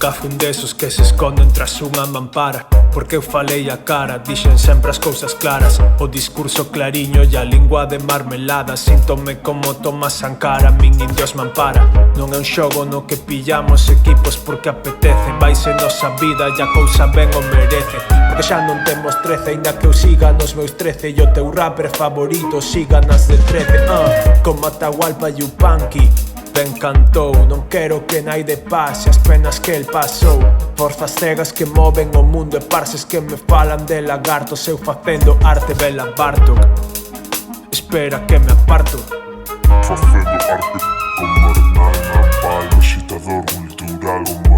Nunca fun desos que se esconden tras unha mampara, porque eu falei a cara, dixen sempre as cousas claras. O discurso clariño e a lingua de marmelada, síntome como Tomás Sankara, min indios mampara. Non é un xogo no que pillamos equipos porque apetece, vaise nosa vida e a cousa ben o merece. Porque xa non temos 13, ainda que eu siga nos meus 13, e o teu rapper favorito siga nas de 13. Como Atahualpa e o Punky ben cantou, non quero que naide pase as penas que el pasou. Forzas cegas que moven o mundo e parses que me falan de lagartos, eu facendo arte Bela Bartok. Espera que me aparto. Facendo arte con Marnal, Naval, agitador cultural.